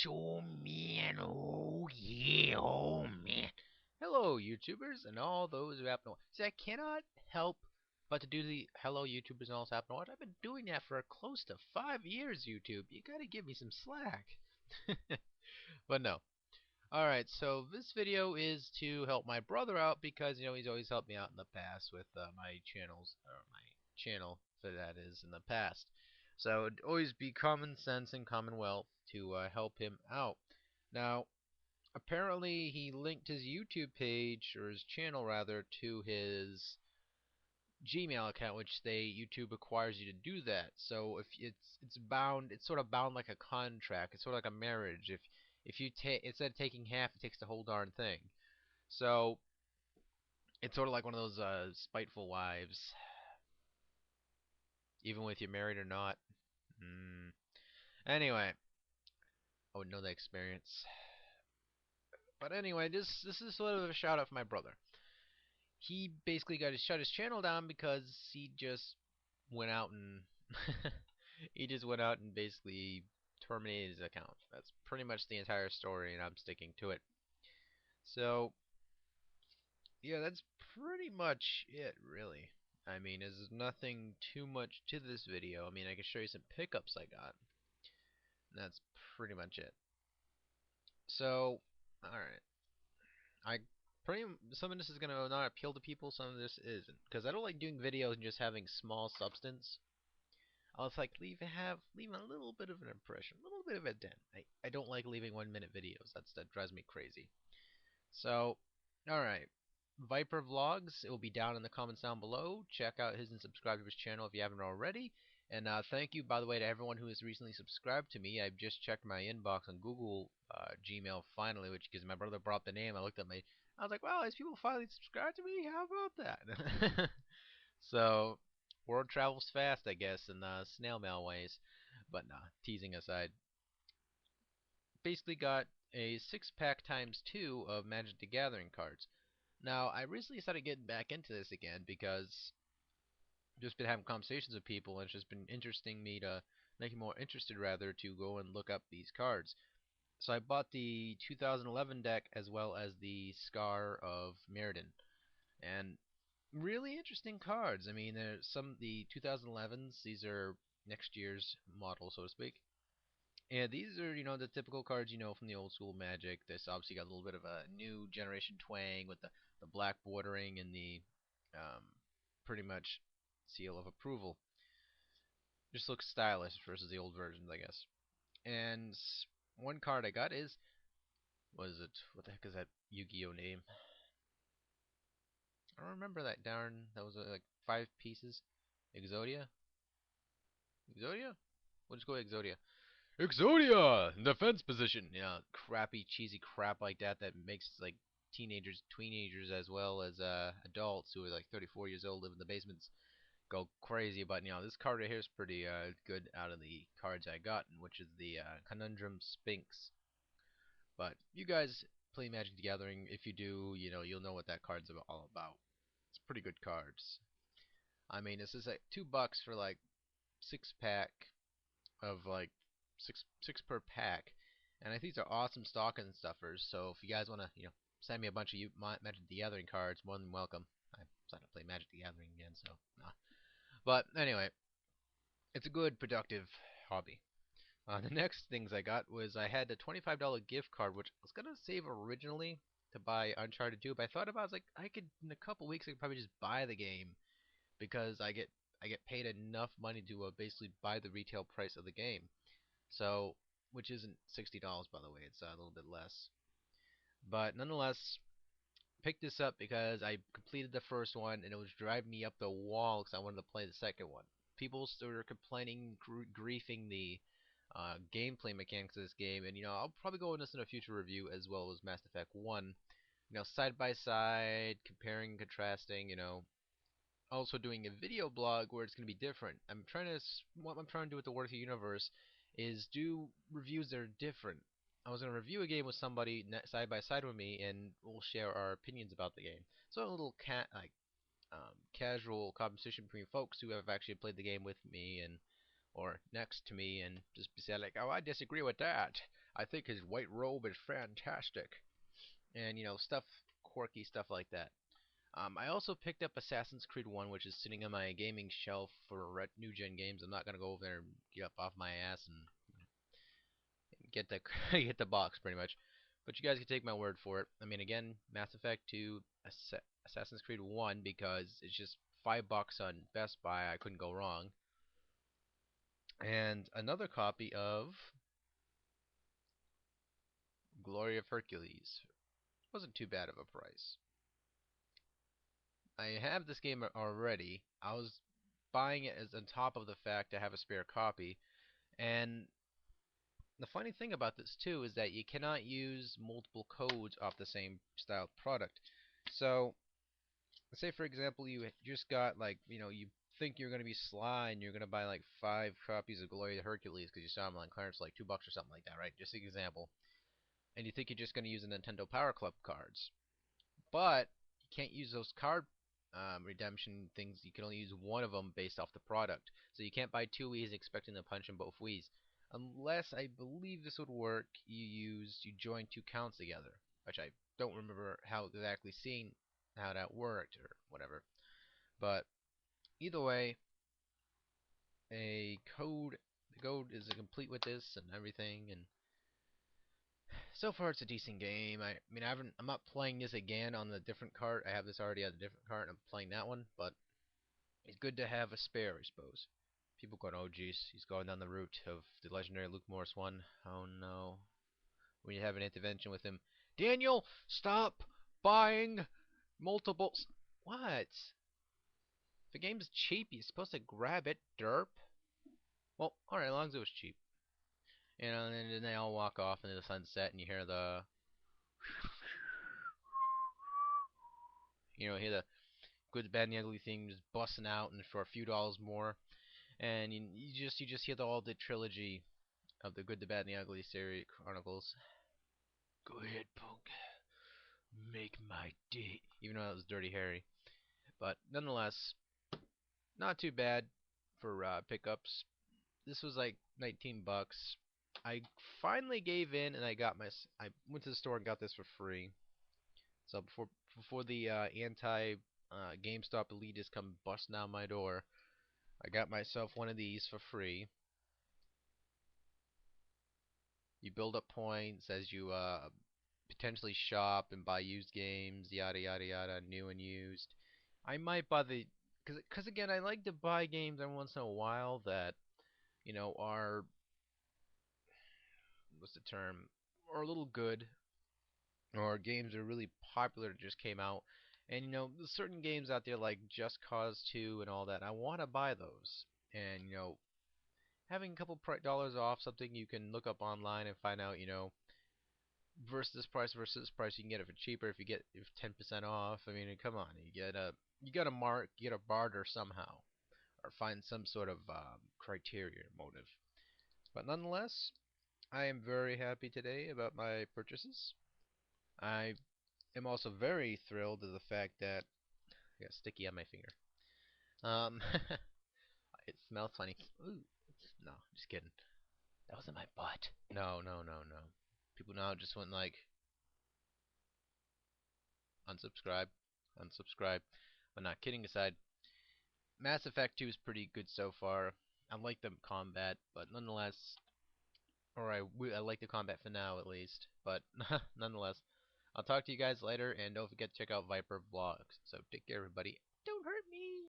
Oh man, oh yeah, oh man. Hello, YouTubers, and all those who happen to watch. See, I cannot help but to do the hello, YouTubers, and all those who happen to watch. I've been doing that for close to 5 years, YouTube. You gotta give me some slack. But no. Alright, so this video is to help my brother out because, he's always helped me out in the past with my channels, or my channel, so that is, in the past. So it'd always be common sense and commonwealth to help him out. Now, apparently he linked his YouTube page, or his channel rather, to his Gmail account, which YouTube requires you to do that. So if it's sort of bound like a contract. It's sort of like a marriage. If you take instead of taking half, it takes the whole darn thing. So it's sort of like one of those spiteful wives, even with you married or not. Mm. Anyway, I would know the experience. But anyway, this is sort of a shout out for my brother. He basically got to shut his channel down because he just went out and he just went out and basically terminated his account. That's pretty much the entire story, and I'm sticking to it. So, yeah, that's pretty much it, really. I mean, there's nothing too much to this video. I mean, I can show you some pickups I got. And that's pretty much it. So, alright. I some of this is gonna not appeal to people, some of this isn't. Because I don't like doing videos and just having small substance. I was like, leave a little bit of an impression, a little bit of a dent. I don't like leaving 1 minute videos. That drives me crazy. So, alright. Viporvlogs, it will be down in the comments down below. Check out his and subscribe to his channel if you haven't already. And thank you, by the way, to everyone who has recently subscribed to me. I've just checked my inbox on Google Gmail finally, which because my brother brought up the name, I was like, wow, these people finally subscribed to me. How about that? So, word travels fast, I guess, in snail mail ways. But nah, teasing aside. Basically got a 6-pack times 2 of Magic the Gathering cards. Now, I recently started getting back into this again because I've just been having conversations with people, and it's just been interesting me to make me more interested rather to go and look up these cards. So I bought the 2011 deck as well as the Scar of Mirrodin, and really interesting cards. I mean, there's some the 2011s. These are next year's model, so to speak. And these are, the typical cards from the old school Magic. This obviously got a little bit of a new generation twang with the black bordering and the um, pretty much seal of approval. Just looks stylish versus the old versions, I guess. And one card I got is, what is it? What the heck is that Yu-Gi-Oh name? I don't remember that darn. That was like 5 pieces. Exodia? Exodia? We'll just go Exodia. Exodia! Defense position! Yeah, crappy, cheesy crap like that makes like teenagers as well as adults who are like 34 years old, live in the basements, go crazy. But this card right here is pretty good out of the cards I got, which is the Conundrum Sphinx. But you guys play Magic the Gathering. If you do, you'll know what that card's all about. It's pretty good cards. I mean, this is like $2 for like 6-pack of like six per pack, and I think these are awesome stocking stuffers. So if you guys want to, send me a bunch of Magic the Gathering cards, more than welcome. I'm starting to play Magic the Gathering again, so nah. But anyway, it's a good, productive hobby. The next things I got was I had a $25 gift card, which I was gonna save originally to buy Uncharted 2, but I thought about it, I was like, I could in a couple weeks I could probably just buy the game because I get paid enough money to basically buy the retail price of the game. So, which isn't $60 by the way, it's a little bit less. But nonetheless, picked this up because I completed the first one and it was driving me up the wall because I wanted to play the second one. People started complaining, griefing the gameplay mechanics of this game, and I'll probably go into this in a future review as well as Mass Effect 1. Side by side, comparing and contrasting, also doing a video blog where it's going to be different. What I'm trying to do with the War of the Universe is do reviews that are different. I was going to review a game with somebody side by side with me, and we'll share our opinions about the game. So a little casual conversation between folks who have actually played the game with me and or next to me, and just be said like, oh, I disagree with that. I think his white robe is fantastic, and stuff, quirky stuff like that. I also picked up Assassin's Creed 1, which is sitting on my gaming shelf for new gen games. I'm not gonna go over there and get up off my ass and get the get the box pretty much. But you guys can take my word for it. I mean, again, Mass Effect 2, Assassin's Creed 1, because it's just $5 on Best Buy. I couldn't go wrong. And another copy of Glory of Hercules. Wasn't too bad of a price. I have this game already. I was buying it as on top of the fact I have a spare copy. And the funny thing about this too is that you cannot use multiple codes off the same style product. So, say for example you just got like, you think you're going to be sly and you're going to buy like 5 copies of Glory of Hercules because you saw them on clearance for like $2 or something like that, right? Just an example. And you think you're just going to use the Nintendo Power Club cards. But you can't use those card redemption things. You can only use one of them based off the product. So you can't buy 2 Wii's expecting to punch in both Wii's. Unless I believe this would work, you join 2 accounts together, which I don't remember how exactly seeing how that worked or whatever. But either way, the code is complete with this and everything, and so far it's a decent game. I mean, I'm not playing this again on the different cart. I have this already on a different cart, and I'm playing that one, but it's good to have a spare, I suppose. People going, oh jeez, he's going down the route of the legendary Luke Morris one. Oh no. When you have an intervention with him, Daniel, stop buying multiples. What? If the game's cheap, you're supposed to grab it, derp. Well, alright, as long as it was cheap. And then they all walk off into the sunset, and you hear hear the good, bad, and the ugly thing just busting out, and for a few dollars more, and you just hear all the trilogy of the good, the bad, and the ugly series chronicles. Go ahead, punk, make my day. Even though it was Dirty Harry, but nonetheless, not too bad for pickups. This was like $19. I finally gave in, and I went to the store and got this for free. So before the anti GameStop elitists come busting down my door, I got myself one of these for free. You build up points as you potentially shop and buy used games, yada yada yada, new and used. I might buy cause again, I like to buy games every once in a while that are, what's the term, are a little good, or games that are really popular that just came out. And there's certain games out there like Just Cause 2 and all that. I want to buy those. And having a couple dollars off something you can look up online and find out, versus this price, you can get it for cheaper if 10% off. I mean, come on, you got you get a barter somehow, or find some sort of criteria motive. But nonetheless, I am very happy today about my purchases. I am also very thrilled at the fact that I got sticky on my finger. Um, it smells funny. Ooh, no, just kidding. That wasn't my butt. No, no, no, no. People now just went like unsubscribe, unsubscribe. But not kidding aside, Mass Effect 2 is pretty good so far. I like the combat, but nonetheless, I like the combat for now at least. But nonetheless, I'll talk to you guys later, and don't forget to check out Viporvlogs. So take care, everybody. Don't hurt me.